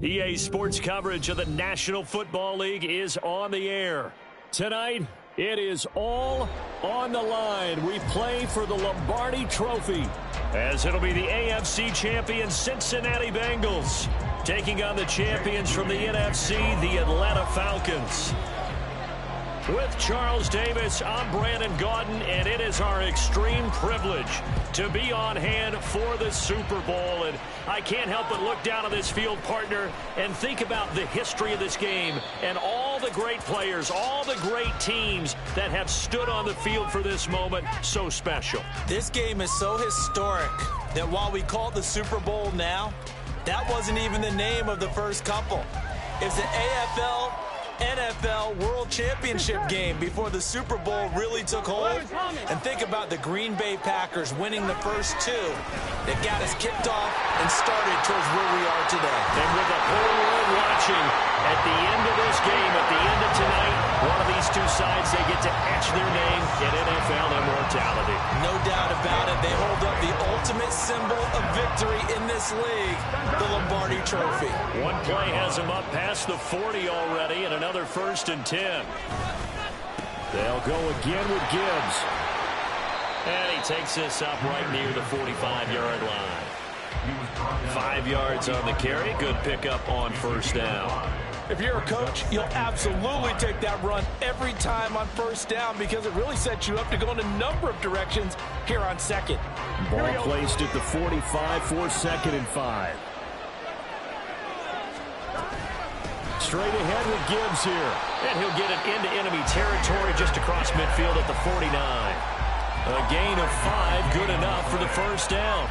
EA Sports coverage of the National Football League is on the air. Tonight, it is all on the line. We play for the Lombardi Trophy, as it'll be the AFC champion Cincinnati Bengals taking on the champions from the NFC, the Atlanta Falcons. With Charles Davis, I'm Brandon Gaudin, and it is our extreme privilege to be on hand for the Super Bowl. And I can't help but look down on this field, partner, and think about the history of this game and all the great players, all the great teams that have stood on the field for this moment. So special. This game is so historic that while we call it the Super Bowl now, that wasn't even the name of the first couple. It's an AFL NFL World Championship game before the Super Bowl really took hold. And think about the Green Bay Packers winning the first two that got us kicked off and started towards where we are today. And with the whole world watching, at the end of this game, at the end of tonight, one of these two sides, they get to etch their name in NFL immortality. No doubt about it. They hold up the ultimate symbol of victory in this league, the Lombardi Trophy. One play has them up past the 40 already, and another 1st and 10. They'll go again with Gibbs. And he takes this up right near the 45-yard line. 5 yards on the carry. Good pickup on 1st down. If you're a coach, you'll absolutely take that run every time on 1st down because it really sets you up to go in a number of directions here on 2nd. Ball placed at the 45 for 2nd and 5. Straight ahead with Gibbs here. And he'll get it into enemy territory just across midfield at the 49. A gain of 5, good enough for the 1st down.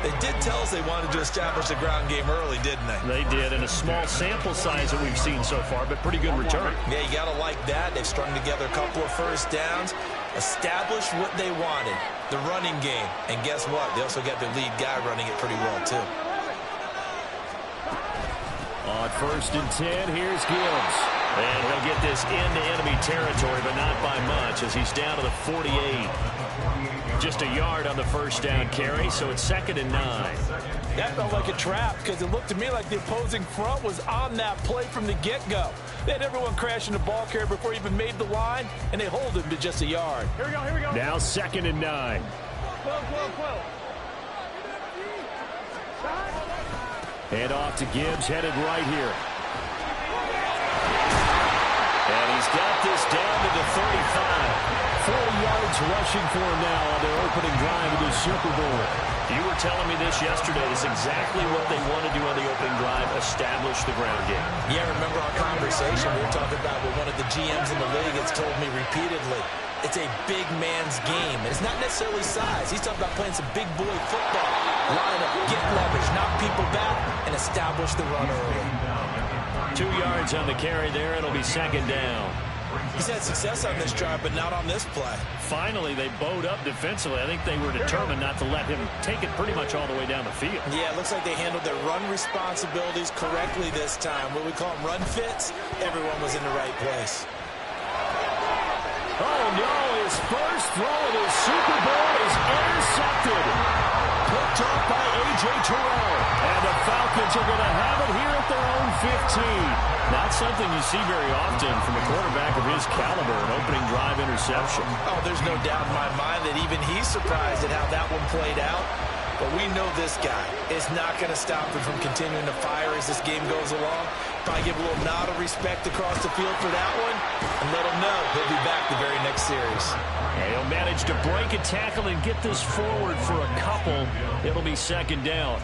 They did tell us they wanted to establish the ground game early, didn't they? They did, in a small sample size that we've seen so far, but pretty good return. Yeah, you got to like that. They've strung together a couple of 1st downs, established what they wanted, the running game. And guess what? They also got their lead guy running it pretty well, too. On 1st and 10, here's Gibbs. And he'll get this into enemy territory, but not by much, as he's down to the 48. Just a yard on the 1st down carry, so it's 2nd and 9. That felt like a trap because it looked to me like the opposing front was on that play from the get-go. They had everyone crashing the ball carrier before he even made the line, and they hold him to just a yard. Here we go. Now 2nd and 9. Head off to Gibbs, headed right here. And he's got this down to the 35. 40 yards rushing for him now on their opening drive of the Super Bowl. You were telling me this yesterday. It's exactly what they want to do on the opening drive, establish the ground game. Yeah, remember our conversation we were talking about with one of the GMs in the league has told me repeatedly, it's a big man's game. And it's not necessarily size. He's talking about playing some big boy football. Line up, get leverage, knock people back, and establish the run early. 2 yards on the carry there. It'll be 2nd down. He's had success on this drive, but not on this play. Finally, they bowed up defensively. I think they were determined not to let him take it pretty much all the way down the field. Yeah, it looks like they handled their run responsibilities correctly this time. What we call them run fits, everyone was in the right place. Oh, no, his first throw of the Super Bowl is intercepted. Picked up by A.J. Terrell. And the Falcons are going to have it here at their own 15. Not something you see very often from a quarterback of his caliber, an opening drive interception. Oh, there's no doubt in my mind that even he's surprised at how that one played out. But we know this guy is not going to stop him from continuing to fire as this game goes along. Probably give a little nod of respect across the field for that one and let him know he'll be back the very next series. And he'll manage to break a tackle and get this forward for a couple. It'll be 2nd down.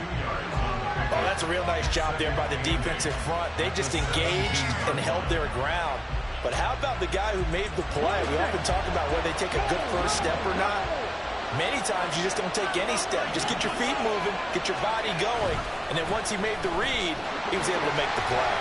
Oh, that's a real nice job there by the defensive front. They just engaged and held their ground. But how about the guy who made the play? We often talk about whether they take a good first step or not. Many times you just don't take any step. Just get your feet moving, get your body going, and then once he made the read, he was able to make the play.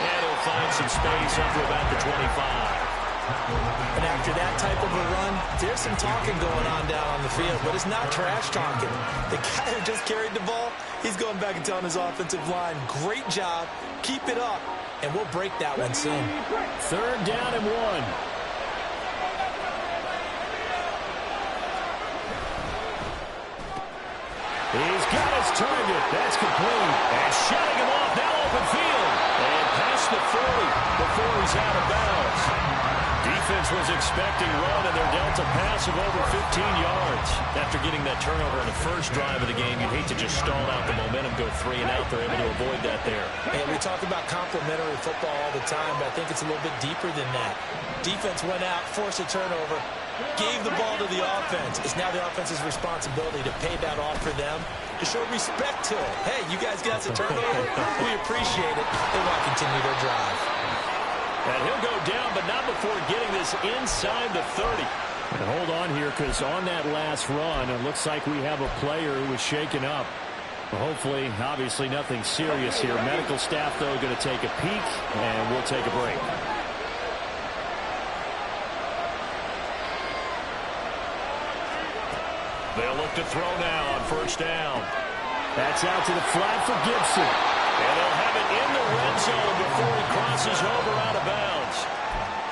And he'll find some space up to about the 25. And after that type of a run, there's some talking going on down on the field, but it's not trash talking. The guy who just carried the ball, he's going back and telling his offensive line, great job, keep it up, and we'll break that one soon. 3rd down and 1. He's got his target. That's complete. And shutting him off now open field. And past the 40 before he's out of bounds. Defense was expecting run, and they're dealt a pass of over 15 yards. After getting that turnover in the first drive of the game, you'd hate to just stall out the momentum, go 3 and out. They're able to avoid that there. And we talk about complementary football all the time, but I think it's a little bit deeper than that. Defense went out, forced a turnover, gave the ball to the offense. It's now the offense's responsibility to pay that off for them, to show respect to it. Hey, you guys got the turnover. We appreciate it. They want to continue their drive. And he'll go down, but not before getting this inside the 30. And hold on here, because on that last run, it looks like we have a player who was shaken up. Well, hopefully, obviously, nothing serious here. Medical staff, though, going to take a peek, and we'll take a break. They'll look to throw now on first down. That's out to the flat for Gibson. And they'll have it in the red zone before he crosses over out of bounds.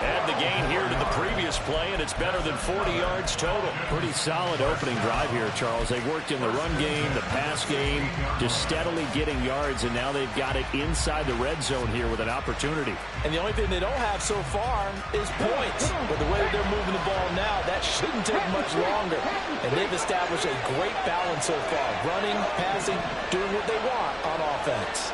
Add the gain here to the previous play, and it's better than 40 yards total. Pretty solid opening drive here, Charles. They worked in the run game, the pass game, just steadily getting yards, and now they've got it inside the red zone here with an opportunity. And the only thing they don't have so far is points. But the way that they're moving the ball now, that shouldn't take much longer. And they've established a great balance so far. Running, passing, doing what they want on offense.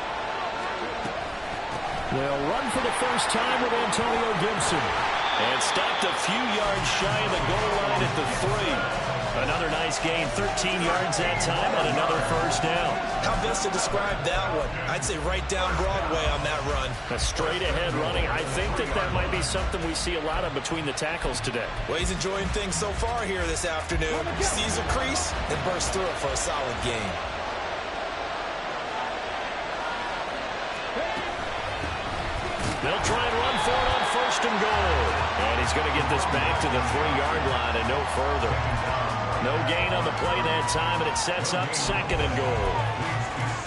They'll run for the first time with Antonio Gibson. And stopped a few yards shy of the goal line at the 3. Another nice gain, 13 yards that time, and another first down. How best to describe that one? I'd say right down Broadway on that run. A straight-ahead running. I think that might be something we see a lot of between the tackles today. Well, he's enjoying things so far here this afternoon. He sees a crease and bursts through it for a solid gain. They'll try and run for it on first and goal. And he's going to get this back to the 3-yard line and no further. No gain on the play that time, and it sets up second and goal.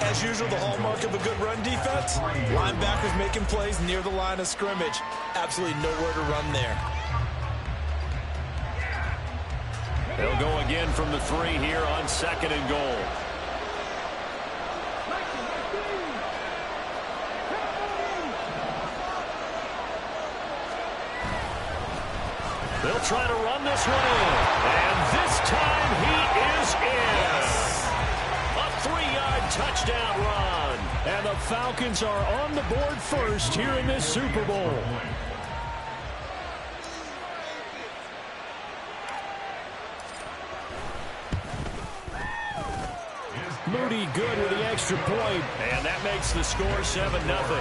As usual, the hallmark of a good run defense, linebackers making plays near the line of scrimmage. Absolutely nowhere to run there. They'll go again from the 3 here on second and goal. They'll try to run this one in. And this time he is in. Yes. A 3-yard touchdown run. And the Falcons are on the board first here in this Super Bowl. Moody good with the extra point. And that makes the score 7-0.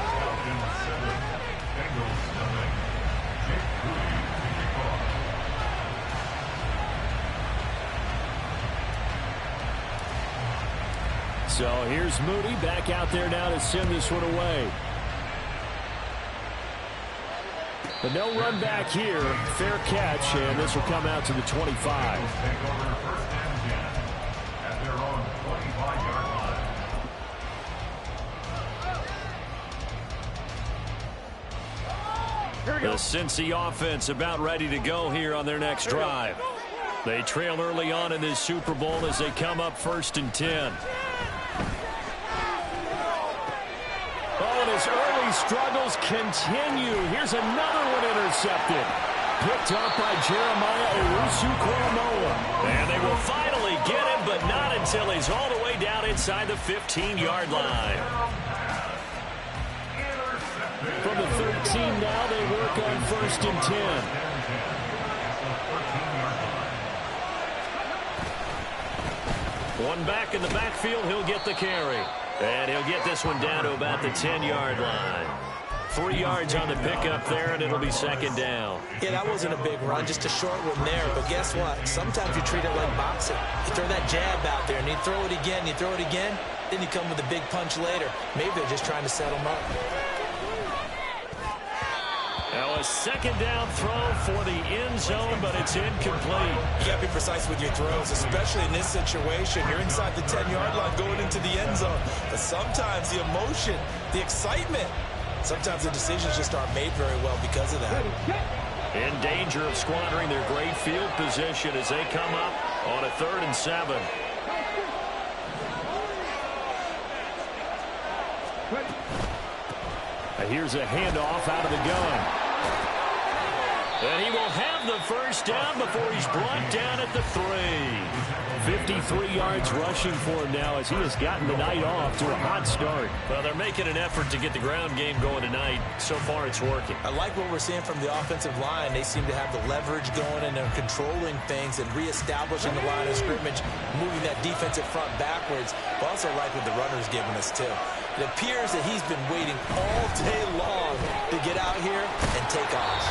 So here's Moody back out there now to send this one away. But no run back here. Fair catch, and this will come out to the 25. The Cincy offense about ready to go here on their next drive. They trail early on in this Super Bowl as they come up 1st and 10. Oh, and his early struggles continue. Here's another one intercepted. Picked up by Jeremiah Owusu-Koramoah. And they will finally get him, but not until he's all the way down inside the 15-yard line. From the 13 now, they work on 1st and 10. One back in the backfield, he'll get the carry. And he'll get this one down to about the 10-yard line. 3 yards on the pickup there, and it'll be 2nd down. Yeah, that wasn't a big run, just a short one there. But guess what? Sometimes you treat it like boxing. You throw that jab out there, and you throw it again, you throw it again, then you come with a big punch later. Maybe they're just trying to set him up. Now a 2nd down throw for the end zone, but it's incomplete. You got to be precise with your throws, especially in this situation. You're inside the 10-yard line going into the end zone. But sometimes the emotion, the excitement, sometimes the decisions just aren't made very well because of that. In danger of squandering their great field position as they come up on a 3rd and 7. Here's a handoff out of the gun. And he will have the first down before he's brought down at the 3. 53 yards rushing for him now as he has gotten the night off to a hot start. Well, they're making an effort to get the ground game going tonight. So far, it's working. I like what we're seeing from the offensive line. They seem to have the leverage going, and they're controlling things and reestablishing the line of scrimmage, moving that defensive front backwards. But also like what the runner's giving us, too. It appears that he's been waiting all day long to get out here and take off.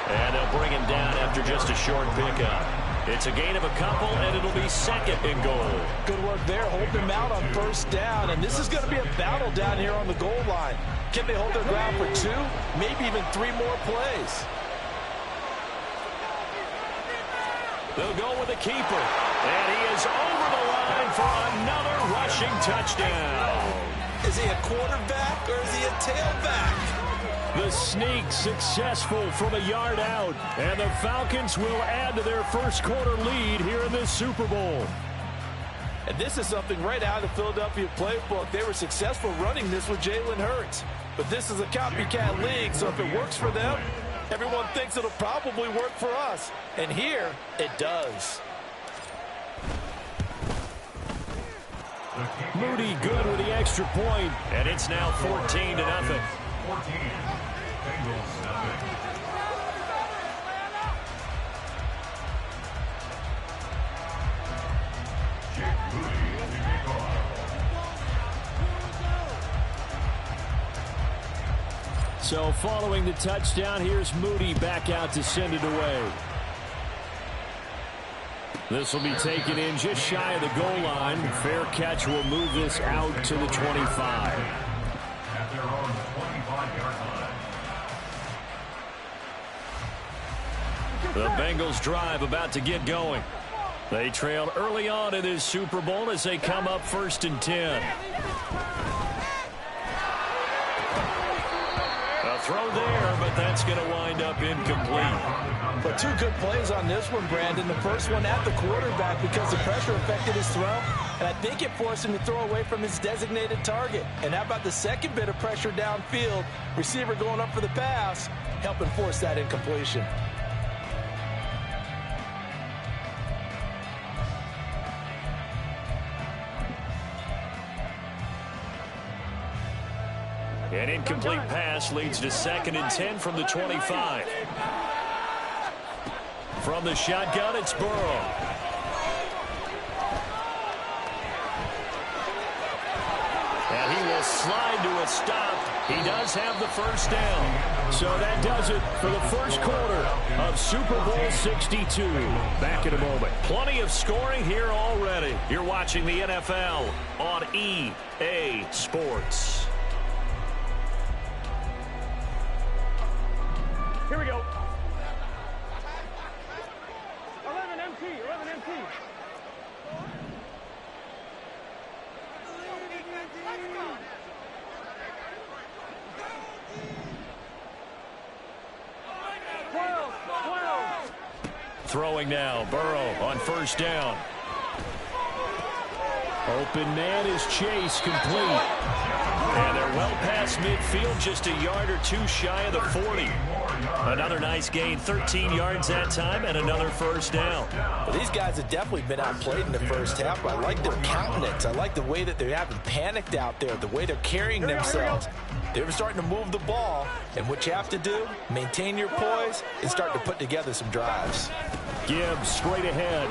And they'll bring him down after just a short pickup. It's a gain of a couple, and it'll be second and goal. Good work there, holding him out on first down. And this is going to be a battle down here on the goal line. Can they hold their ground for 2, maybe even 3 more plays? They'll go with the keeper. And he is over the line for another rushing touchdown. Is he a quarterback or is he a tailback? The sneak successful from a yard out. And the Falcons will add to their first quarter lead here in this Super Bowl. And this is something right out of the Philadelphia playbook. They were successful running this with Jalen Hurts. But this is a copycat league, so if it works for them, everyone thinks it'll probably work for us. And here, it does. Moody good with the extra point, and it's now 14-0. 14. Bengals nothing. Jake Moody to kick off. So following the touchdown, here's Moody back out to send it away. This will be taken in just shy of the goal line. Fair catch will move this out to the 25. At their own 25-yard line. The Bengals drive about to get going. They trailed early on in this Super Bowl as they come up 1st and 10. A throw there, but that's going to wind up incomplete. But 2 good plays on this one, Brandon. The first one at the quarterback because the pressure affected his throw, and I think it forced him to throw away from his designated target. And how about the second bit of pressure downfield? Receiver going up for the pass, helping force that incompletion. An incomplete pass leads to 2nd and 10 from the 25. From the shotgun, it's Burrow. And he will slide to a stop. He does have the first down. So that does it for the first quarter of Super Bowl 62. Back in a moment. Plenty of scoring here already. You're watching the NFL on EA Sports. Here we go. 11 MT, 11 MT. Throwing now, Burrow on first down. Open man is Chase, complete. And they're well past midfield, just a yard or 2 shy of the 40. Another nice gain, 13 yards that time, and another first down. Well, these guys have definitely been outplayed in the first half, but I like their countenance. I like the way that they haven't panicked out there, the way they're carrying themselves. They're starting to move the ball, and what you have to do, maintain your poise and start to put together some drives. Gibbs straight ahead.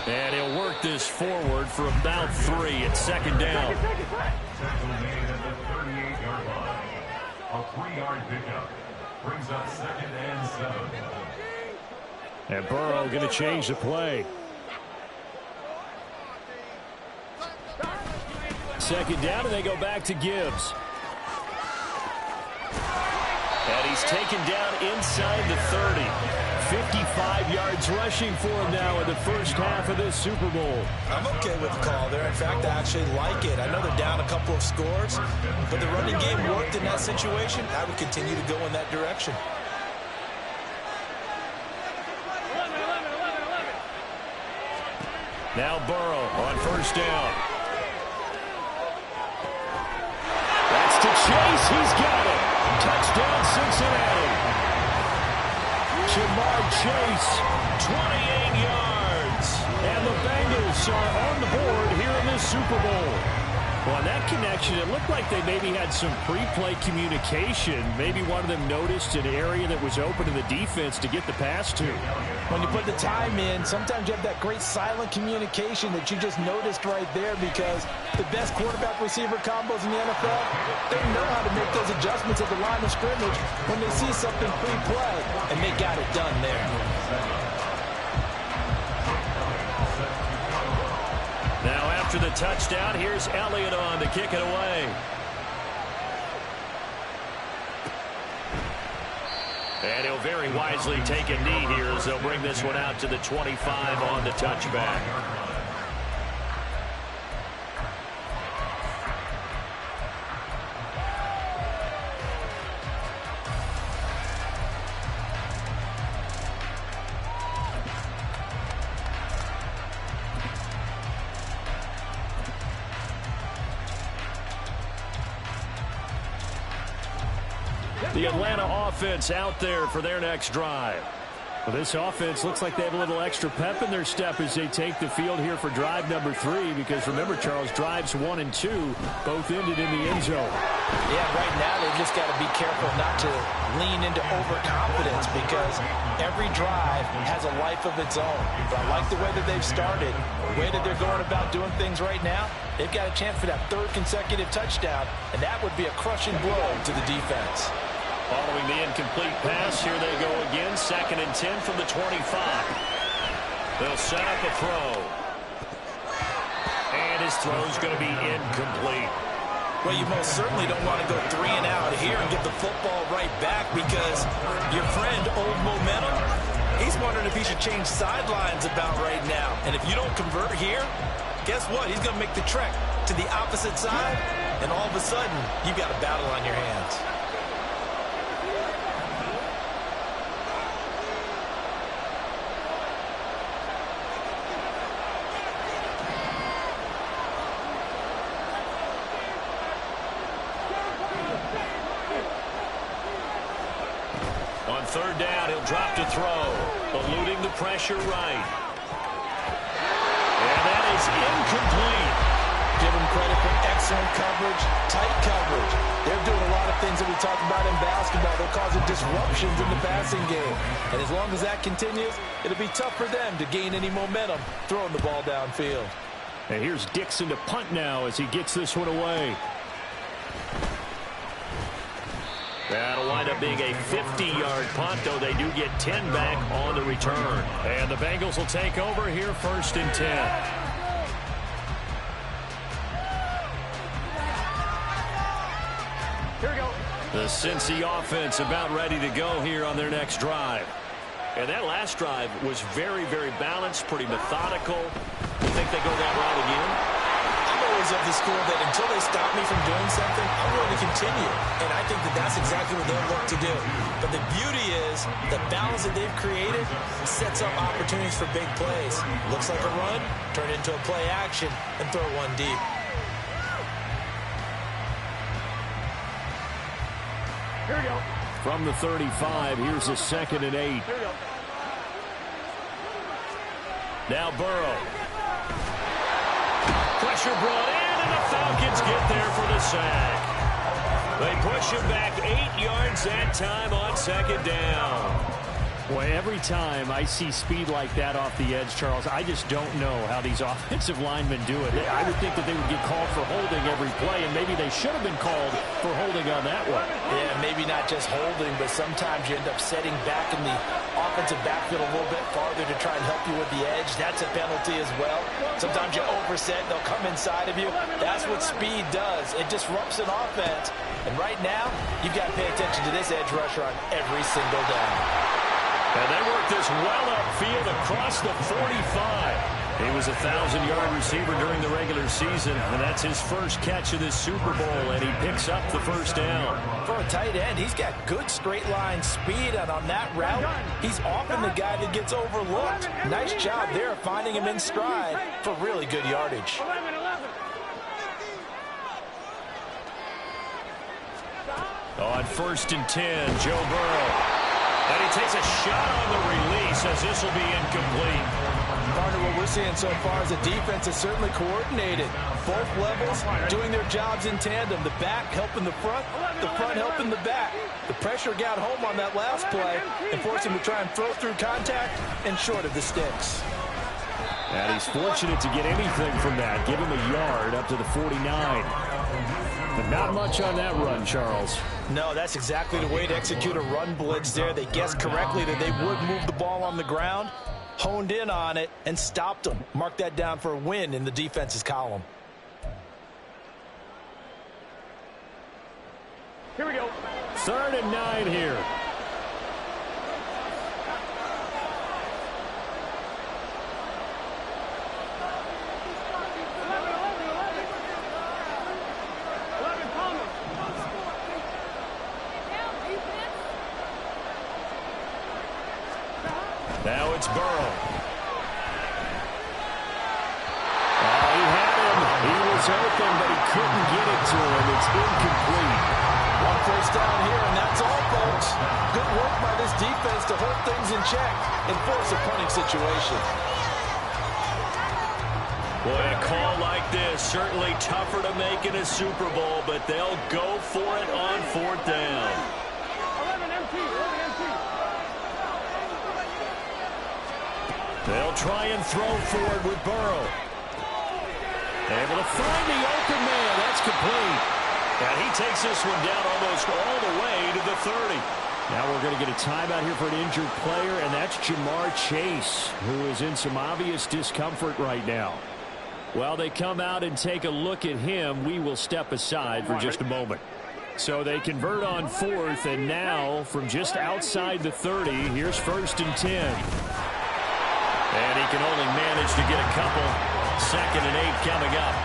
And he'll work this forward for about 3 at 2nd down. Tackle made at the 38-yard line. A 3-yard pickup brings up 2nd and 7. And Burrow going to change the play. 2nd down, and they go back to Gibbs. And he's taken down inside the 30. 55 yards rushing for him now in the first half of this Super Bowl. I'm okay with the call there. In fact, I actually like it. I know they're down a couple of scores, but the running game worked in that situation. I would continue to go in that direction. 11. Now Burrow on first down. Chase, he's got it. Touchdown, Cincinnati. Jamar Chase, 28 yards. And the Bengals are on the board here in this Super Bowl. Well, on that connection, it looked like they maybe had some pre-play communication. Maybe one of them noticed an area that was open to the defense to get the pass to. When you put the time in, sometimes you have that great silent communication that you just noticed right there, because the best quarterback-receiver combos in the NFL, they know how to make those adjustments at the line of scrimmage when they see something pre-play, and they got it done there. Now after the touchdown, here's Elliott on to kick it away. And he'll very wisely take a knee here as they'll bring this one out to the 25 on the touchback. The Atlanta offense out there for their next drive. Well, this offense looks like they have a little extra pep in their step as they take the field here for drive number 3, because remember, Charles, drives 1 and 2 both ended in the end zone. Yeah, right now they've just got to be careful not to lean into overconfidence, because every drive has a life of its own. But I like the way that they've started, the way that they're going about doing things right now. They've got a chance for that 3rd consecutive touchdown, and that would be a crushing blow to the defense. Following the incomplete pass, here they go again. 2nd and 10 from the 25. They'll set up a throw. And his throw's going to be incomplete. Well, you most certainly don't want to go 3 and out here and get the football right back, because your friend, Old Momentum, he's wondering if he should change sidelines about right now. And if you don't convert here, guess what? He's going to make the trek to the opposite side, and all of a sudden, you've got a battle on your hands. On 3rd down, he'll drop to throw, eluding the pressure right. And that is incomplete. Give them credit for excellent coverage, tight coverage. They're doing a lot of things that we talked about in basketball. They're causing disruptions in the passing game. And as long as that continues, it'll be tough for them to gain any momentum throwing the ball downfield. And here's Dixon to punt now as he gets this one away. That'll wind up being a 50-yard punt, though they do get 10 back on the return. And the Bengals will take over here 1st and 10. Here we go. The Cincy offense about ready to go here on their next drive. And that last drive was very, very balanced, pretty methodical. You think they go that route again? Of the school that until they stop me from doing something, I'm going to continue. And I think that that's exactly what they'll look to do. But the beauty is the balance that they've created sets up opportunities for big plays. Looks like a run, turn into a play action, and throw one deep. Here we go. From the 35, here's a 2nd and 8. Here we go. Now Burrow. Pressure brought in, and the Falcons get there for the sack. They push him back 8 yards that time on 2nd down. Boy, every time I see speed like that off the edge, Charles, I just don't know how these offensive linemen do it. I would think that they would get called for holding every play, and maybe they should have been called for holding on that one. Yeah, maybe not just holding, but sometimes you end up setting back in the offensive backfield a little bit farther to try and help you with the edge. That's a penalty as well. Sometimes you overset, they'll come inside of you. That's what speed does. It disrupts an offense. And right now, you've got to pay attention to this edge rusher on every single down. And they work this well upfield across the 45. He was a 1,000-yard receiver during the regular season, and that's his first catch of this Super Bowl, and he picks up the 1st down. For a tight end, he's got good straight-line speed, and on that route, he's often the guy that gets overlooked. Nice job there finding him in stride for really good yardage. 11. On 1st and 10, Joe Burrow. And he takes a shot on the release as this will be incomplete. Partner, what we're seeing so far is the defense is certainly coordinated. Both levels doing their jobs in tandem. The back helping the front helping the back. The pressure got home on that last play and forced him to try and throw through contact and short of the sticks. And he's fortunate to get anything from that. Give him a yard up to the 49. But not much on that run, Charles. No, that's exactly the way to execute a run blitz there. They guessed correctly that they would move the ball on the ground, honed in on it, and stopped them. Mark that down for a win in the defense's column. Here we go. 3rd and 9 here. Now it's Burrow. He had him. He was open, but he couldn't get it to him. It's incomplete. One first down here, and that's all, folks. Good work by this defense to hold things in check and force a punting situation. Boy, a call like this, certainly tougher to make in a Super Bowl, but they'll go for it on 4th down. 11 MT, 11 MT. They'll try and throw forward with Burrow. Able to find the open man. That's complete. And he takes this one down almost all the way to the 30. Now we're going to get a timeout here for an injured player, and that's Jamar Chase, who is in some obvious discomfort right now. While they come out and take a look at him, we will step aside for just a moment. So they convert on 4th, and now from just outside the 30, here's 1st and 10. And he can only manage to get a couple. 2nd and 8 coming up.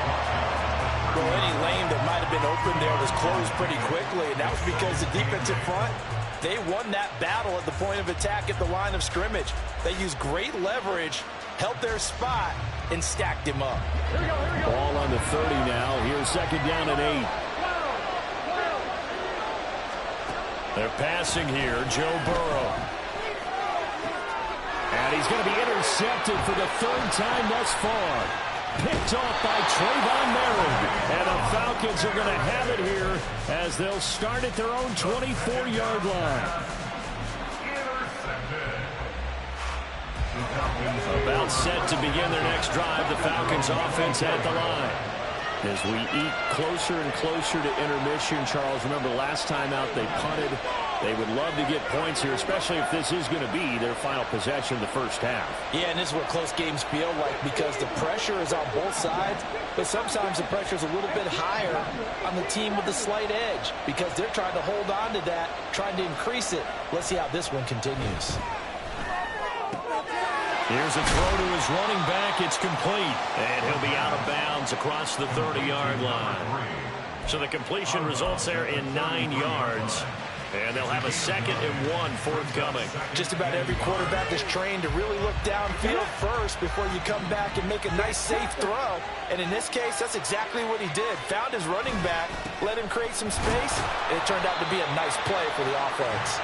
Well, any lane that might have been open there was closed pretty quickly, and that was because the defensive front, they won that battle at the point of attack at the line of scrimmage. They used great leverage, held their spot, and stacked him up. Here we go, here we go. Ball on the 30 now. Here's 2nd down and 8. They're passing here. Joe Burrow. And he's going to be intercepted for the 3rd time thus far. Picked off by Trayvon Merritt. And the Falcons are going to have it here as they'll start at their own 24-yard line. About set to begin their next drive. The Falcons offense at the line. As we eat closer and closer to intermission, Charles, remember last time out they punted. They would love to get points here, especially if this is going to be their final possession of the first half. Yeah, and this is what close games feel like because the pressure is on both sides, but sometimes the pressure is a little bit higher on the team with the slight edge because they're trying to hold on to that, trying to increase it. Let's see how this one continues. Here's a throw to his running back. It's complete. And he'll be out of bounds across the 30-yard line. So the completion results there in 9 yards. And they'll have a 2nd and 1 forthcoming. Just about every quarterback is trained to really look downfield first before you come back and make a nice, safe throw. And in this case, that's exactly what he did. Found his running back, let him create some space, and it turned out to be a nice play for the offense.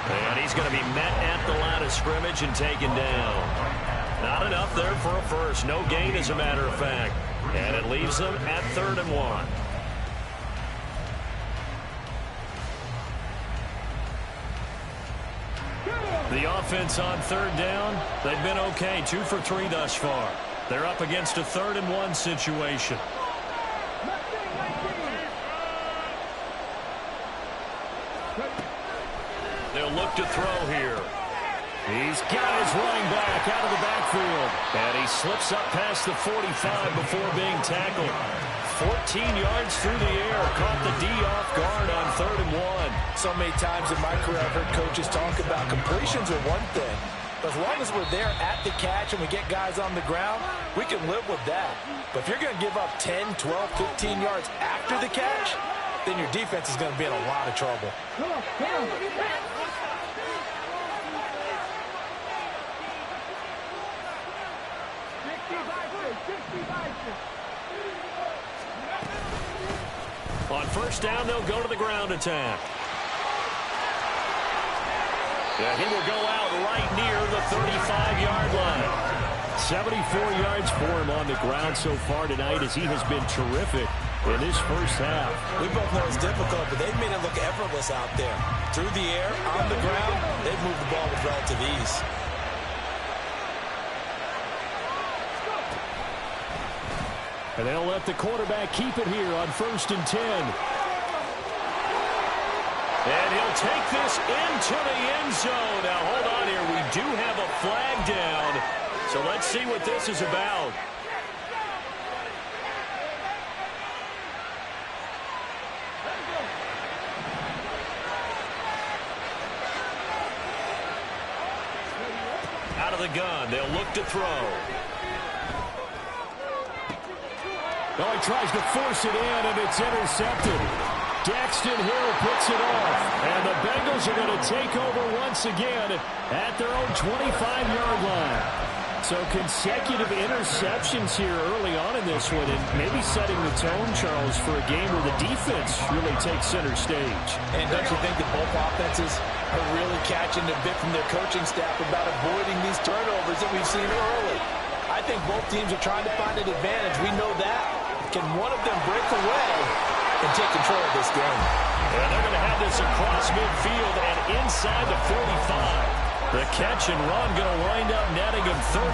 And he's going to be met at the line of scrimmage and taken down. Not enough there for a first. No gain, as a matter of fact. And it leaves them at 3rd and 1. The offense on 3rd down, they've been okay. 2 for 3 thus far. They're up against a 3rd and 1 situation. They'll look to throw here. He's got his running back out of the backfield. And he slips up past the 45 before being tackled. 14 yards through the air. Caught the D off guard on 3rd and 1. So many times in my career I've heard coaches talk about completions are one thing. But as long as we're there at the catch and we get guys on the ground, we can live with that. But if you're going to give up 10, 12, 15 yards after the catch, then your defense is going to be in a lot of trouble. On 1st down, they'll go to the ground attack. And he will go out right near the 35-yard line. 74 yards for him on the ground so far tonight as he has been terrific in this first half. We both know it's difficult, but they've made it look effortless out there. Through the air, on the ground, they've moved the ball with relative ease. And they'll let the quarterback keep it here on 1st and 10. And he'll take this into the end zone. Now, hold on here. We do have a flag down. So let's see what this is about. Out of the gun. They'll look to throw. Oh, he tries to force it in, and it's intercepted. Daxton Hill puts it off, and the Bengals are going to take over once again at their own 25-yard line. So consecutive interceptions here early on in this one, and maybe setting the tone, Charles, for a game where the defense really takes center stage. And don't you think that both offenses are really catching a bit from their coaching staff about avoiding these turnovers that we've seen early? I think both teams are trying to find an advantage. We know that. Can one of them break away and take control of this game? And they're going to have this across midfield and inside the 45. The catch and run going to wind up netting him 33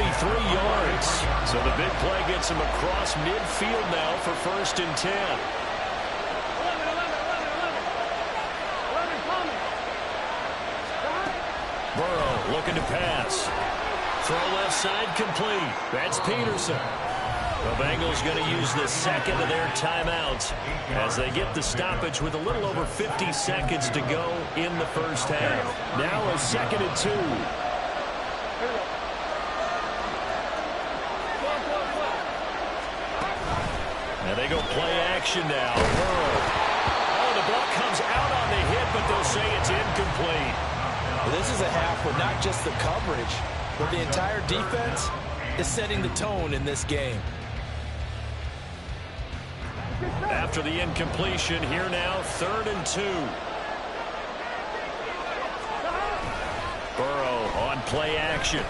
yards. So the big play gets him across midfield now for 1st and 10. 11 coming. Burrow looking to pass. Throw left side complete. That's Peterson. The Bengals going to use the second of their timeouts as they get the stoppage with a little over 50 seconds to go in the first half. Now a 2nd and 2. And they go play action now. Burrow. Oh, the ball comes out on the hit, but they'll say it's incomplete. Well, this is a half where not just the coverage, but the entire defense is setting the tone in this game. After the incompletion, here now, 3rd and 2. Burrow on play action.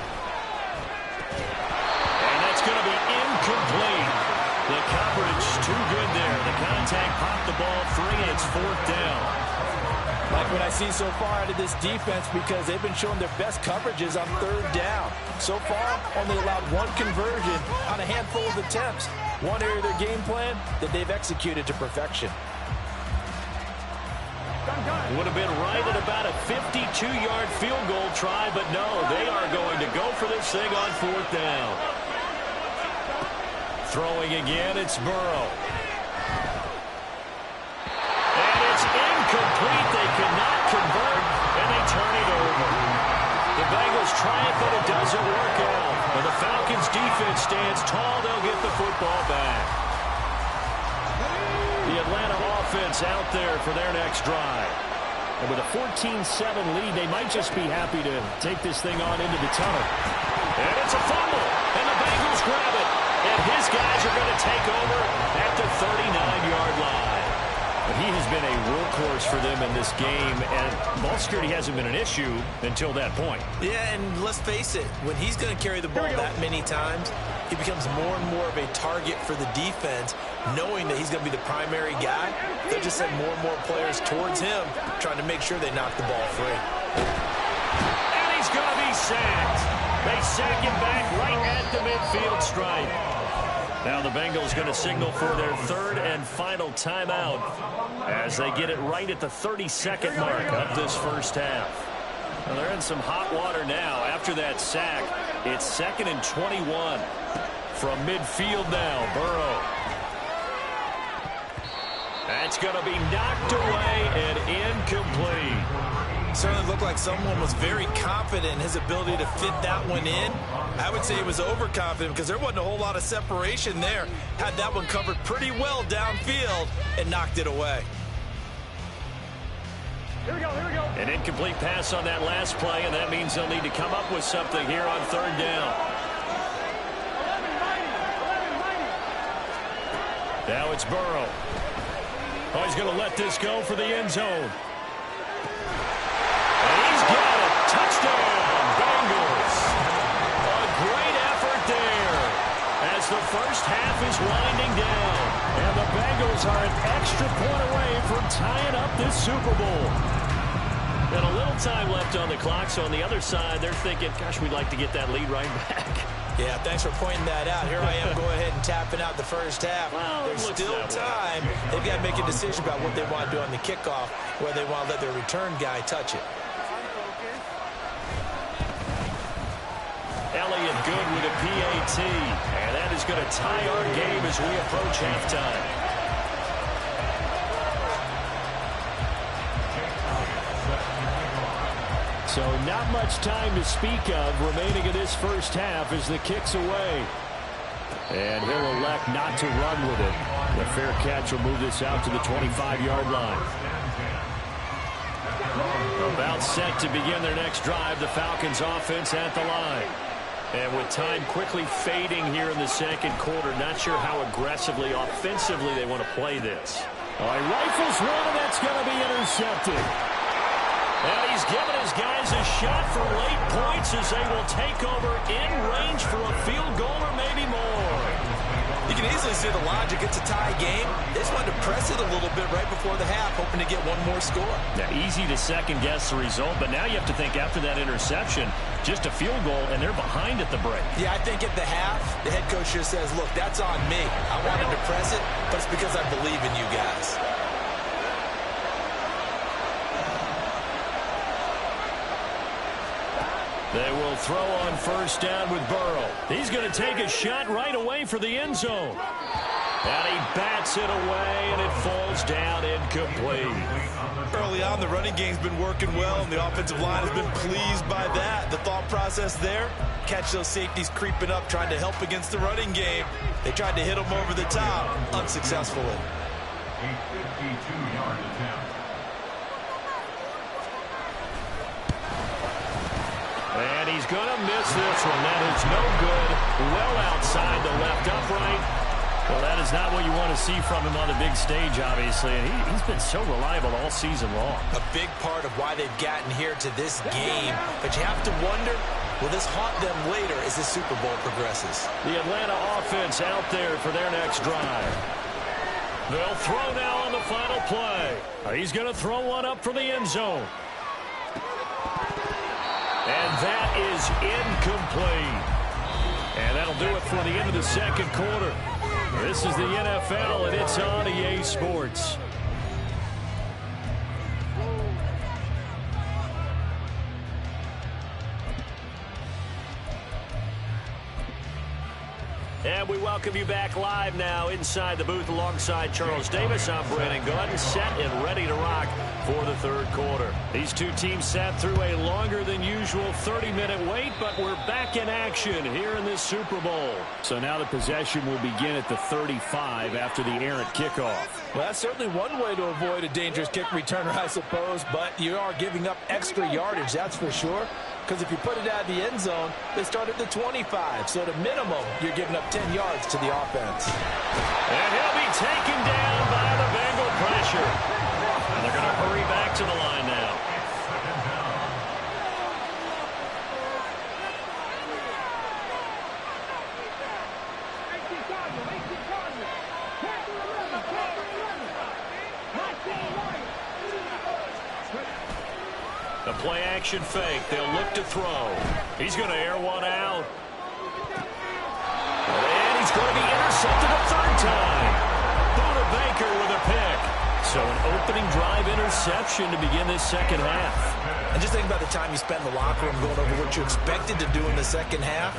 And that's going to be incomplete. The coverage too good there. The contact popped the ball free, and it's 4th down. Like what I see so far out of this defense, because they've been showing their best coverages on 3rd down. So far, only allowed one conversion on a handful of attempts. One area of their game plan that they've executed to perfection. Would have been right at about a 52-yard field goal try, but no, they are going to go for this thing on 4th down. Throwing again, it's Burrow. And it's incomplete. They cannot convert, and they turn it over. The Bengals try it, but it doesn't work out. And the Falcons' defense stands tall. They'll get the football back. The Atlanta offense out there for their next drive. And with a 14-7 lead, they might just be happy to take this thing on into the tunnel. And it's a fumble, and the Bengals grab it. And his guys are going to take over at the 39-yard line. But he has been a workhorse for them in this game, and ball security hasn't been an issue until that point. Yeah, and let's face it, when he's going to carry the ball that many times, he becomes more and more of a target for the defense, knowing that he's going to be the primary guy. They'll just send more and more players towards him, trying to make sure they knock the ball free. And he's going to be sacked. They sack him back right at the midfield stripe. Now the Bengals going to signal for their 3rd and final timeout as they get it right at the 32nd mark of this first half. Well, they're in some hot water now. After that sack, it's 2nd and 21 from midfield now. Burrow. That's going to be knocked away and incomplete. Certainly looked like someone was very confident in his ability to fit that one in. I would say he was overconfident because there wasn't a whole lot of separation there. Had that one covered pretty well downfield and knocked it away. Here we go, here we go. An incomplete pass on that last play, and that means they'll need to come up with something here on 3rd down. 11-90. Now it's Burrow. Oh, he's going to let this go for the end zone. And he's got it. Touchdown. first half is winding down. And the Bengals are an extra point away from tying up this Super Bowl. And a little time left on the clock, so on the other side, they're thinking, gosh, we'd like to get that lead right back. Yeah, thanks for pointing that out. Here I am going ahead and tapping out the first half. Well, there's still time. They've got to make a decision about what they want to do on the kickoff, whether they want to let their return guy touch it. Elliott good with a PAT. And that is going to tie our game as we approach halftime. So not much time to speak of remaining in this first half as the kick's away. And he'll elect not to run with it. The fair catch will move this out to the 25-yard line. About set to begin their next drive, the Falcons offense at the line. And with time quickly fading here in the second quarter, not sure how aggressively, offensively they want to play this. Oh, he rifles one, and that's going to be intercepted. And he's given his guys a shot for late points as they will take over in range for a field goal or maybe more. You can easily see the logic. It's a tie game. They just wanted to press it a little bit right before the half, hoping to get one more score. Now, easy to second-guess the result, but now you have to think after that interception, just a field goal, and they're behind at the break. Yeah, I think at the half, the head coach just says, look, that's on me. I wanted to press it, but it's because I believe in you guys. They will throw on first down with Burrow. He's going to take a shot right away for the end zone. And he bats it away, and it falls down incomplete. Early on, the running game's been working well, and the offensive line has been pleased by that. The thought process there, catch those safeties creeping up, trying to help against the running game. They tried to hit them over the top, unsuccessfully. A 52-yard attempt. And he's going to miss this one. That is no good. Well outside the left upright. Well, that is not what you want to see from him on the big stage, obviously. And he's been so reliable all season long. A big part of why they've gotten here to this game. But you have to wonder, will this haunt them later as the Super Bowl progresses? The Atlanta offense out there for their next drive. They'll throw now on the final play. He's going to throw one up for the end zone. And that is incomplete. And that'll do it for the end of the second quarter. This is the NFL, and it's on EA Sports. And we welcome you back live now inside the booth alongside Charles Davis. I'm Brandon Gunn, set and ready to rock for the third quarter. These two teams sat through a longer than usual 30-minute wait, but we're back in action here in this Super Bowl. So now the possession will begin at the 35 after the errant kickoff. Well, that's certainly one way to avoid a dangerous kick returner, I suppose, but you are giving up extra yardage, that's for sure. Because if you put it out of the end zone, they start at the 25. So at a minimum, you're giving up 10 yards to the offense. And he'll be taken down by the Bengal pressure. And they're going to hurry back to the line now. The play action fake. They'll look to throw. He's going to air one out. And he's going to be intercepted a third time. Buda Baker with a pick. So an opening drive interception to begin this second half. And just think about the time you spent in the locker room going over what you expected to do in the second half.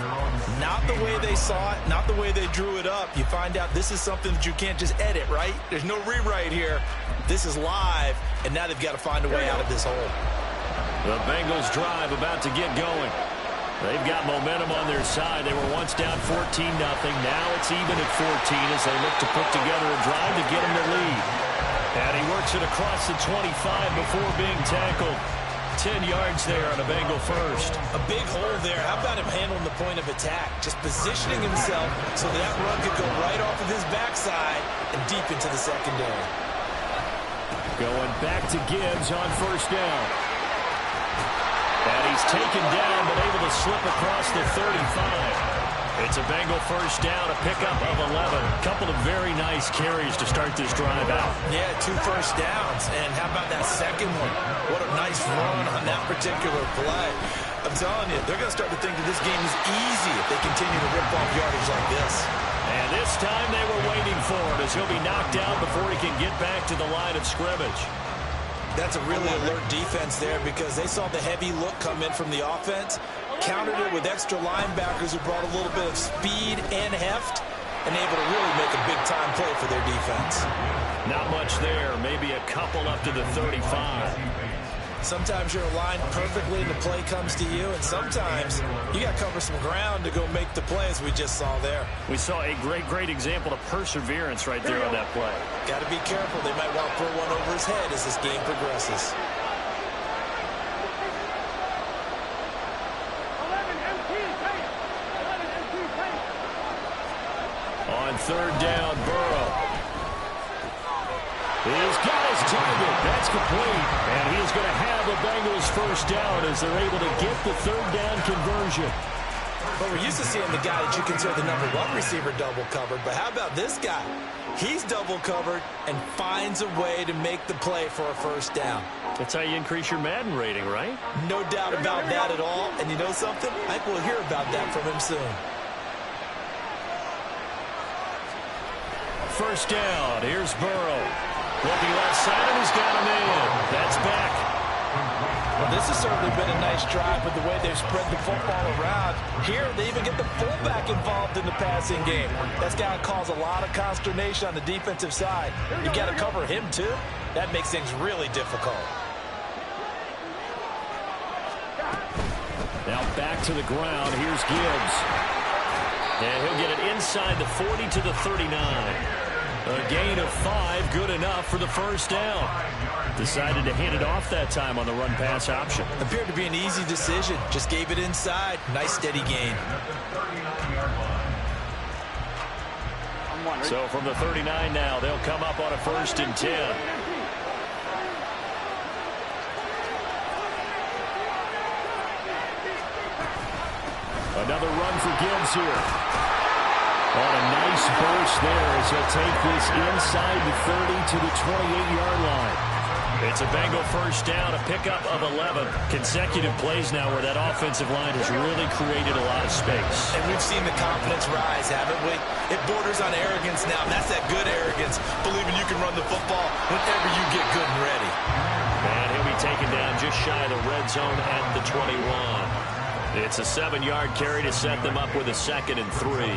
Not the way they saw it, not the way they drew it up. You find out this is something that you can't just edit, right? There's no rewrite here. This is live, and now they've got to find a way out of this hole. The Bengals drive about to get going. They've got momentum on their side. They were once down 14-0. Now it's even at 14 as they look to put together a drive to get them the lead. And he works it across the 25 before being tackled. 10 yards there on a Bengal first. A big hole there. How about him handling the point of attack? Just positioning himself so that run could go right off of his backside and deep into the secondary. Going back to Gibbs on first down. And he's taken down but able to slip across the 35. It's a Bengal first down, a pickup of 11. A couple of very nice carries to start this drive out. Yeah, 2 first downs. And how about that second one? What a nice run on that particular play. I'm telling you, they're going to start to think that this game is easy if they continue to rip off yardage like this. And this time they were waiting for it as he'll be knocked down before he can get back to the line of scrimmage. That's a really alert defense there because they saw the heavy look come in from the offense, countered it with extra linebackers who brought a little bit of speed and heft, and able to really make a big-time play for their defense. Not much there, maybe a couple up to the 35. Sometimes you're aligned perfectly and the play comes to you, and sometimes you got to cover some ground to go make the play, as we just saw there. We saw a great example of perseverance right there on that play. Got to be careful. They might want to throw one over his head as this game progresses. 11 MT, take. 11 MT, take. On third down, Burrow. He's got his target. That's complete. And he's going to have the Bengals first down as they're able to get the third down conversion. But we're used to seeing the guy that you consider the number 1 receiver double covered. But how about this guy? He's double covered and finds a way to make the play for a first down. That's how you increase your Madden rating, right? No doubt about that at all. And you know something? I think we'll hear about that from him soon. First down. Here's Burrow. Looking left side, and he's got him in. That's back. Well, this has certainly been a nice drive with the way they've spread the football around. Here, they even get the fullback involved in the passing game. That's got to cause a lot of consternation on the defensive side. You got to cover him, too. That makes things really difficult. Now back to the ground. Here's Gibbs. And he'll get it inside the 40 to the 39. A gain of 5, good enough for the first down. Decided to hand it off that time on the run-pass option. Appeared to be an easy decision. Just gave it inside. Nice, steady gain. So from the 39 now, they'll come up on a 1st and 10. Another run for Gibbs here. On a nice burst there as he'll take this inside the 30 to the 28-yard line. It's a Bengal first down, a pickup of 11. Consecutive plays now where that offensive line has really created a lot of space. And we've seen the confidence rise, haven't we? It borders on arrogance now, and that's that good arrogance, believing you can run the football whenever you get good and ready. And he'll be taken down just shy of the red zone at the 21. It's a 7-yard carry to set them up with a 2nd and 3.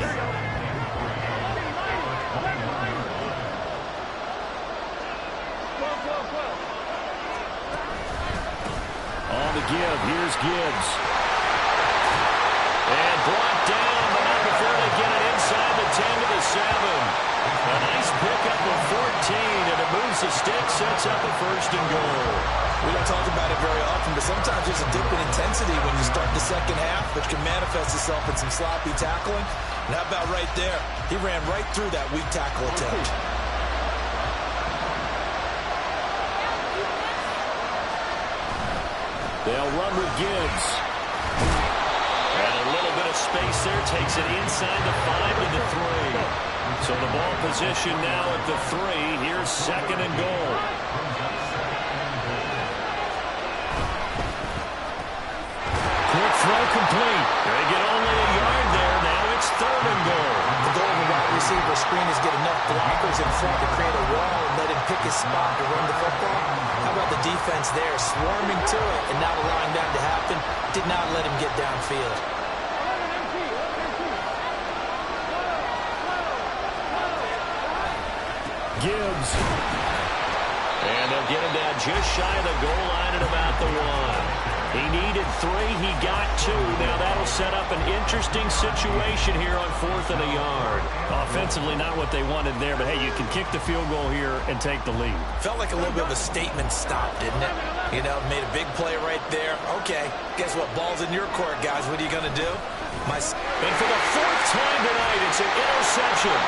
On the give, here's Gibbs. And brought down, but not before they get it inside the 10 to the 7. A nice pickup of 14, and it moves the stick, sets up a 1st and goal. We don't talk about it very often, but sometimes there's a dip in intensity when you start the second half, which can manifest itself in some sloppy tackling. And how about right there? He ran right through that weak tackle attempt. They'll run with Gibbs. And a little bit of space there. Takes it inside the 5 to the 3. So the ball position now at the 3. Here's 2nd and goal. Quick throw complete. They get only a yard there. Now it's 3rd and goal. The goal of a wide receiver screen is get enough blockers in front to create a wall and let him pick his spot to run the football. How about the defense there, swarming to it and not allowing that to happen? Did not let him get downfield. Gibbs. And they'll get him down just shy of the goal line at about the 1. He needed 3. He got 2. Now that'll set up an interesting situation here on 4th and a yard. Offensively, not what they wanted there, but hey, you can kick the field goal here and take the lead. Felt like a little bit of a statement stop, didn't it? You know, made a big play right there. Okay, guess what? Ball's in your court, guys. What are you going to do? And for the 4th time tonight, it's an interception.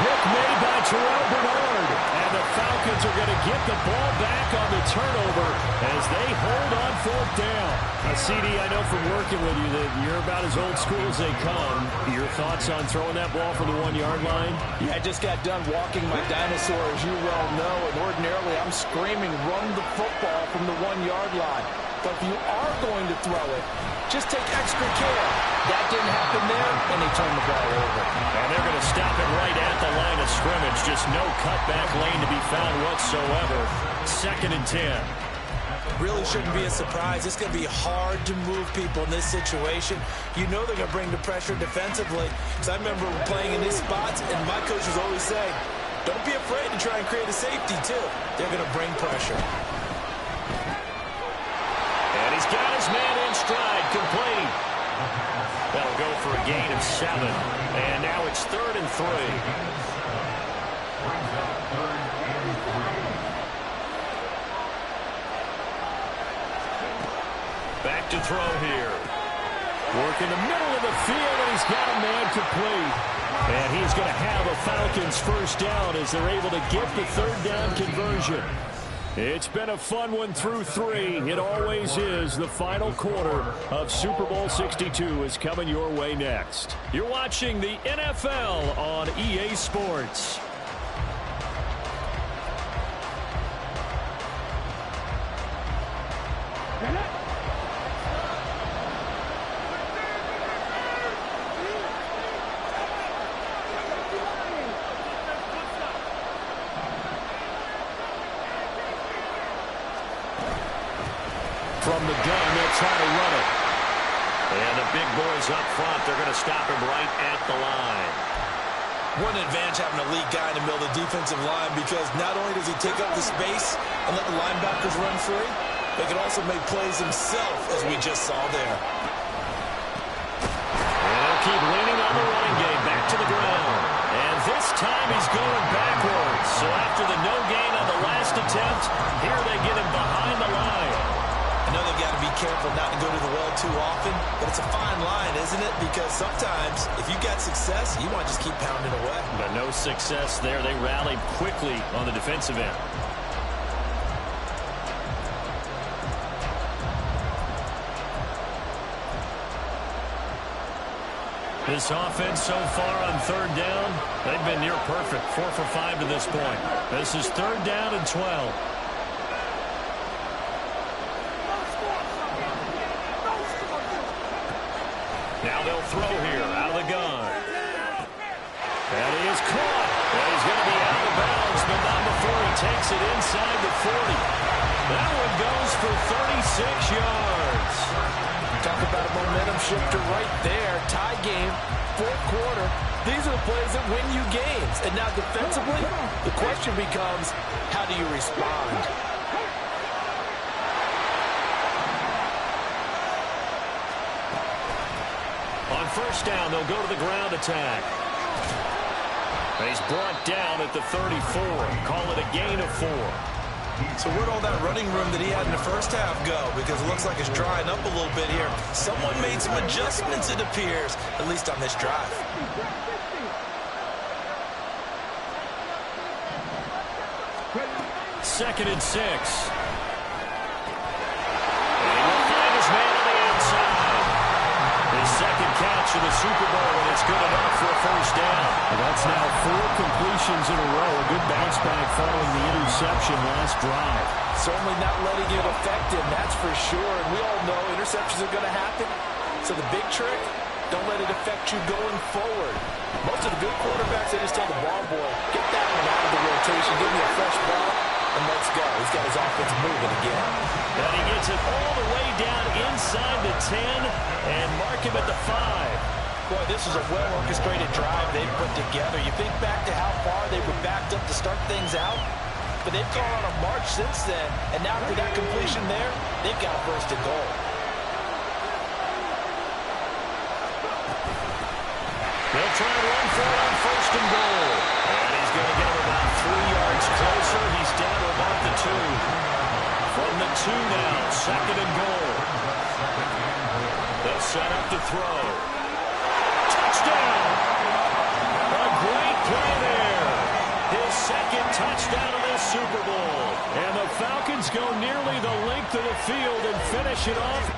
Pick made by Terrell Bernard. And the Falcons are going to get the ball back on the turnover as they hold on fourth down. CD, I know from working with you that you're about as old school as they come. Your thoughts on throwing that ball from the 1-yard line? Yeah, I just got done walking my dinosaur, as you well know, and ordinarily I'm screaming, run the football from the 1-yard line. But if you are going to throw it, just take extra care. That didn't happen there, and they turned the ball over. And they're going to stop it right at the line of scrimmage. Just no cutback lane to be found whatsoever. 2nd and 10. Really shouldn't be a surprise. It's going to be hard to move people in this situation. You know they're going to bring the pressure defensively. Because I remember playing in these spots, and my coach was always saying, don't be afraid to try and create a safety, too. They're going to bring pressure. And he's got his man in stride, complete. That'll go for a gain of 7. And now it's 3rd and 3. Back to throw here. Work in the middle of the field, and he's got a man complete. And he's going to have a Falcons first down as they're able to get the 3rd down conversion. It's been a fun one through 3. It always is. The final quarter of Super Bowl 62 is coming your way next. You're watching the NFL on EA Sports. From the gun, they'll try to run it. And the big boys up front, they're going to stop him right at the line. What an advantage having a elite guy in the middle of the defensive line, because not only does he take up the space and let the linebackers run free, but he can also make plays himself, as we just saw there. And they'll keep leaning on the running game. Back to the ground. And this time he's going backwards. So after the no gain on the last attempt, here they get him behind the line. I know they've got to be careful not to go to the well too often, but it's a fine line, isn't it? Because sometimes, if you got success, you want to just keep pounding away. But no success there. They rallied quickly on the defensive end. This offense so far on 3rd down, they've been near perfect. 4 for 5 to this point. This is 3rd down and 12. Now they'll throw here, out of the gun. And he is caught. And he's going to be out of bounds, but not before he takes it inside the 40. That one goes for 36 yards. Talk about a momentum shifter right there. Tie game, 4th quarter. These are the plays that win you games. And now defensively, the question becomes, how do you respond? On 1st down, they'll go to the ground attack. And he's brought down at the 34. Call it a gain of 4. So where'd all that running room that he had in the first half go? Because it looks like it's drying up a little bit here. Someone made some adjustments, it appears, at least on this drive. 2nd and 6. And he'll find his man on the outside. His 2nd catch of the Super Bowl, and it's good enough for a first down. And that's now 4 completions in a row. A good bounce back following the interception last drive. Certainly not letting it affect him, that's for sure. And we all know interceptions are going to happen. So the big trick, don't let it affect you going forward. Most of the good quarterbacks, they just tell the ball boy, get that one out of the rotation, give me a fresh ball, and let's go. He's got his offense moving again. And he gets it all the way down inside the 10 and mark him at the 5. Boy, this is a well-orchestrated drive they've put together. You think back to how far they were backed up to start things out, but they've gone on a march since then, and now after that completion there, they've got a first and goal. They'll try and run for it on 1st and goal. And he's going to get him about 3 yards closer. He's down to about the 2. From the 2 now, 2nd and goal. They'll set up to throw. Touchdown! A great play there. touchdown of this Super Bowl. And the Falcons go nearly the length of the field and finish it off.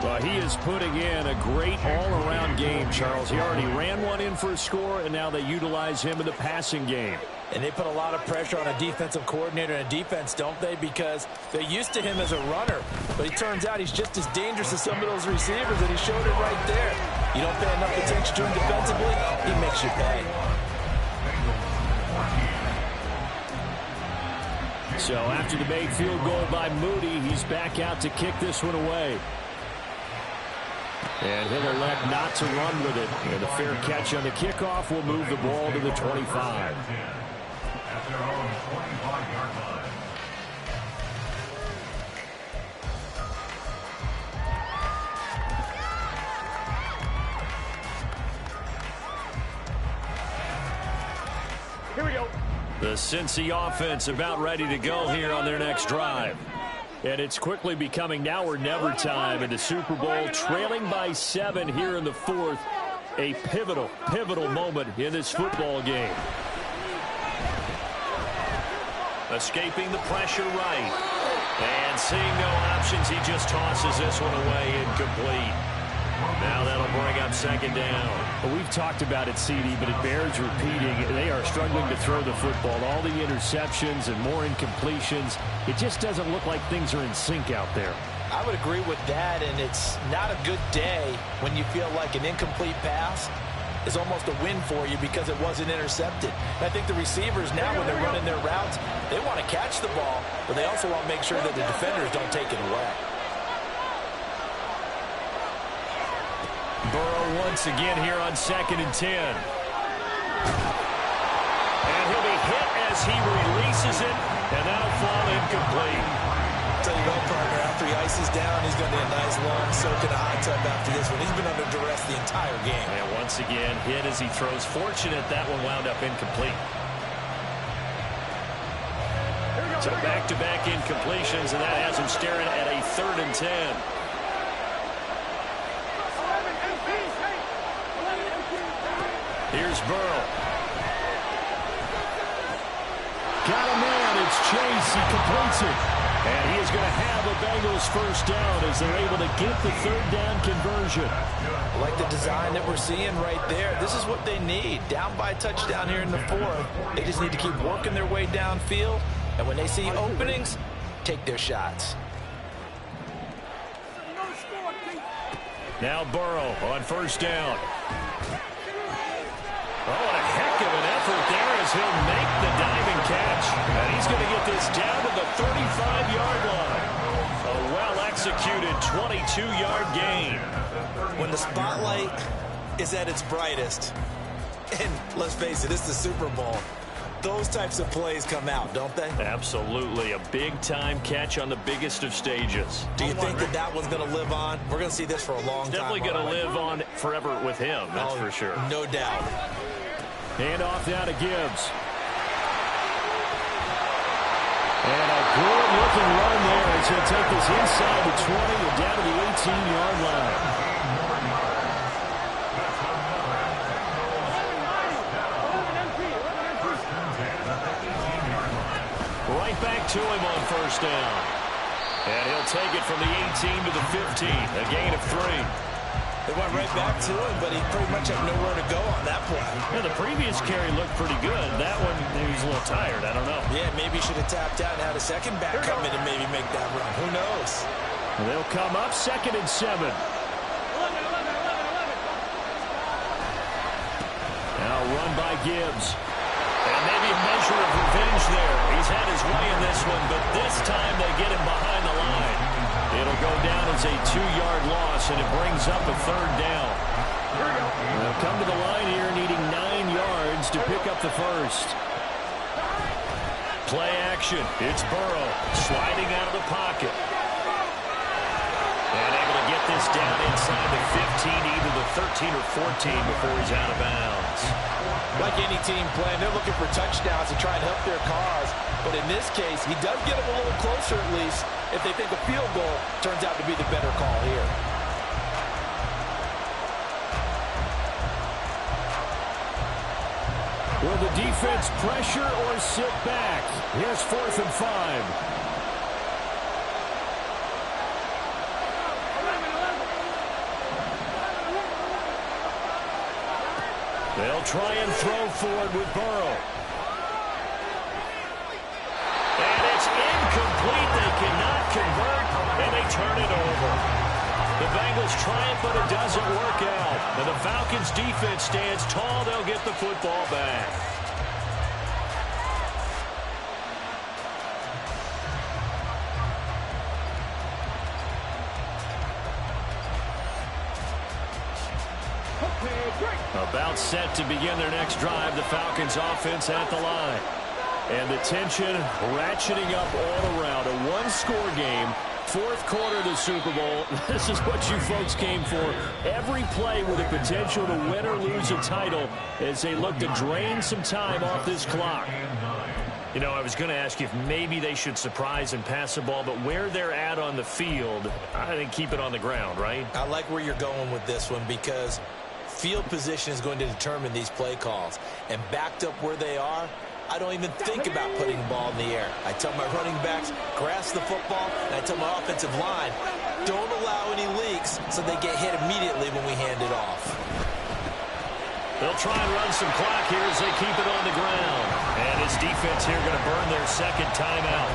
Well, he is putting in a great all-around game, Charles. He already ran one in for a score, and now they utilize him in the passing game. And they put a lot of pressure on a defensive coordinator and a defense, don't they? Because they're used to him as a runner. But it turns out he's just as dangerous as some of those receivers, and he showed it right there. You don't pay enough attention to him defensively, he makes you pay. So after the made field goal by Moody, he's back out to kick this one away. And he'll elect not to run with it. And the fair catch on the kickoff will move the ball to the 25. At their own 25-yard line. Here we go. The Cincy offense about ready to go here on their next drive. And it's quickly becoming now or never time in the Super Bowl, trailing by 7 here in the fourth. A pivotal moment in this football game. Escaping the pressure right. And seeing no options, he just tosses this one away incomplete. Now that'll bring up second down. Well, we've talked about it, CD, but it bears repeating. They are struggling to throw the football. All the interceptions and more incompletions. It just doesn't look like things are in sync out there. I would agree with that, and it's not a good day when you feel like an incomplete pass is almost a win for you because it wasn't intercepted. And I think the receivers now, when they're running their routes, they want to catch the ball, but they also want to make sure that the defenders don't take it away. Burrow once again here on 2nd and 10. And he'll be hit as he releases it, and that'll fall incomplete. I'll tell you what, partner, after he ices down, he's going to need a nice long soak in a hot tub after this one. He's been under duress the entire game. And once again, hit as he throws. Fortunate that one wound up incomplete. So back-to-back incompletions, and that has him staring at a 3rd and 10. Here's Burrow. Got a man. It's Chase. He completes it. And he is going to have a Bengals first down as they're able to get the 3rd down conversion. I like the design that we're seeing right there. This is what they need. Down by a touchdown here in the 4th. They just need to keep working their way downfield. And when they see openings, take their shots. Now Burrow on first down. Oh, what a heck of an effort there as he'll make the diving catch. And he's going to get this down to the 35-yard line. A well-executed 22-yard gain. When the spotlight is at its brightest, and let's face it, it's the Super Bowl, those types of plays come out, don't they? Absolutely. A big-time catch on the biggest of stages. Do you think that that one's going to live on? We're going to see this for a long time. Definitely going to live on forever with him, that's for sure. No doubt. Hand off now to Gibbs. And a good-looking run there as he'll take this inside the 20 and down to the 18-yard line. Right back to him on first down. And he'll take it from the 18 to the 15, a gain of 3. They went right back to him, but he pretty much had nowhere to go on that play. Yeah, the previous carry looked pretty good. That one, he was a little tired. I don't know. Yeah, maybe he should have tapped out and had a second back come in and maybe make that run. Who knows? And they'll come up 2nd and 7. Now run by Gibbs. And maybe a measure of revenge there. He's had his way in this one, but this time they get him behind the line. It'll go down as a 2-yard loss, and it brings up a 3rd down. They'll come to the line here to pick up the first. Play action. It's Burrow sliding out of the pocket. And able to get this down inside the 15, either the 13 or 14 before he's out of bounds. Like any team playing, they're looking for touchdowns to try and help their cause. But in this case, he does get them a little closer at least if they think a field goal turns out to be the better call here. Will the defense pressure or sit back? Here's 4th and 5. They'll try and throw forward with Burrow. And it's incomplete. They cannot convert, and they turn it over. The Bengals try it, but it doesn't work out. And the Falcons' defense stands tall. They'll get the football back. About set to begin their next drive, the Falcons offense at the line. And the tension ratcheting up all around. A one-score game, 4th quarter of the Super Bowl. This is what you folks came for. Every play with the potential to win or lose a title as they look to drain some time off this clock. You know, I was going to ask you if maybe they should surprise and pass the ball, but where they're at on the field, I think keep it on the ground, right? I like where you're going with this one because field position is going to determine these play calls. And backed up where they are, I don't even think about putting the ball in the air. I tell my running backs, grasp the football, and I tell my offensive line, don't allow any leaks so they get hit immediately when we hand it off. They'll try and run some clock here as they keep it on the ground. And his defense here going to burn their second timeout.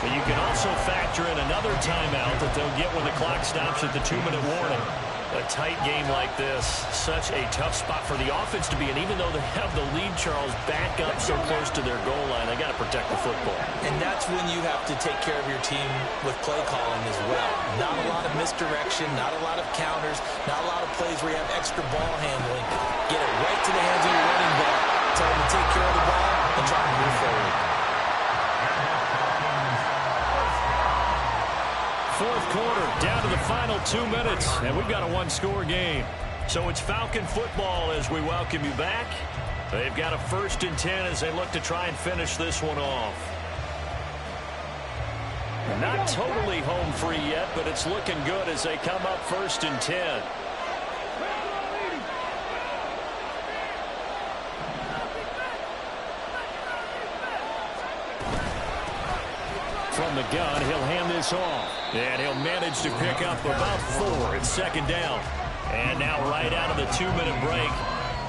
But you can also factor in another timeout that they'll get when the clock stops at the 2-minute warning. A tight game like this, such a tough spot for the offense to be in. Even though they have the lead, Charles, back up so close to their goal line, they got to protect the football. And that's when you have to take care of your team with play calling as well. Not a lot of misdirection, not a lot of counters, not a lot of plays where you have extra ball handling. Get it right to the hands of your running back. Tell them to take care of the ball and try to move forward. 4th quarter, down to the final 2 minutes, and we've got a one-score game. So it's Falcon football as we welcome you back. They've got a 1st and 10 as they look to try and finish this one off. Not totally home free yet, but it's looking good as they come up 1st and 10. From the gun, he'll hand this off. And he'll manage to pick up about 4. It's 2nd down. And now right out of the 2-minute break,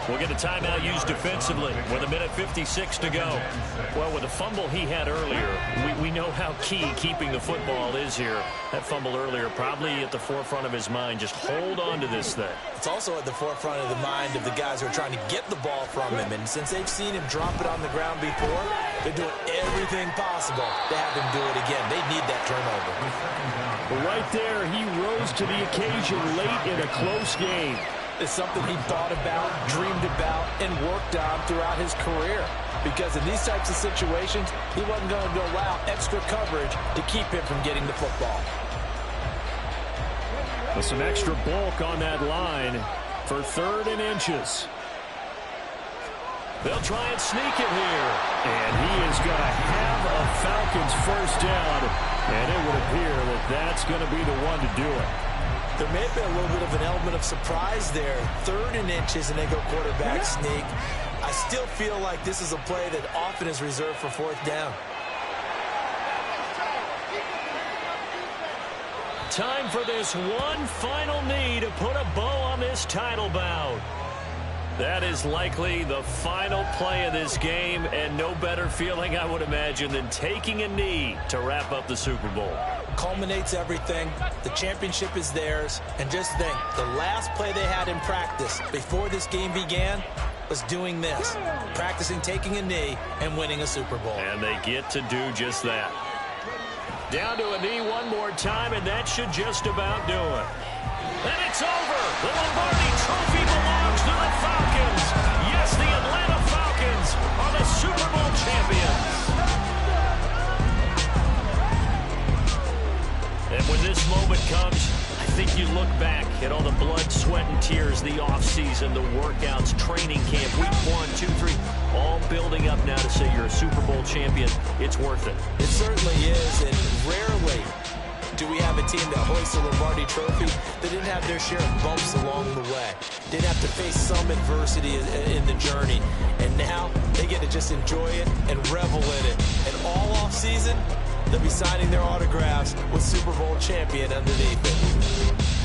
we'll get a timeout used defensively with 1:56 to go. Well, with the fumble he had earlier, we know how key keeping the football is here. That fumble earlier probably at the forefront of his mind. Just hold on to this thing. It's also at the forefront of the mind of the guys who are trying to get the ball from him. And since they've seen him drop it on the ground before, they're doing everything possible to have him do it again. They need that turnover. Right there, he rose to the occasion late in a close game. It's something he thought about, dreamed about, and worked on throughout his career. Because in these types of situations, he wasn't going to allow extra coverage to keep him from getting the football. With some extra bulk on that line for 3rd and inches. They'll try and sneak it here. And he is going to have a Falcons 1st down. And it would appear that that's going to be the one to do it. There may have been a little bit of an element of surprise there. 3rd and inches, and they go quarterback sneak. I still feel like this is a play that often is reserved for 4th down. Time for this one final knee to put a bow on this title bout. That is likely the final play of this game, and no better feeling, I would imagine, than taking a knee to wrap up the Super Bowl. Culminates everything. The championship is theirs. And just think, the last play they had in practice before this game began was doing this, practicing taking a knee and winning a Super Bowl. And they get to do just that. Down to a knee one more time, and that should just about do it. And it's over. The Lombardi Trophy belongs to the Falcons. Yes, the Atlanta Falcons volunteers, the offseason, the workouts, training camp, week 1, 2, 3, all building up now to say you're a Super Bowl champion. It's worth it. It certainly is, and rarely do we have a team that hoists a Lombardi trophy that didn't have their share of bumps along the way, didn't have to face some adversity in the journey, and now they get to just enjoy it and revel in it. And all offseason, they'll be signing their autographs with Super Bowl champion underneath it.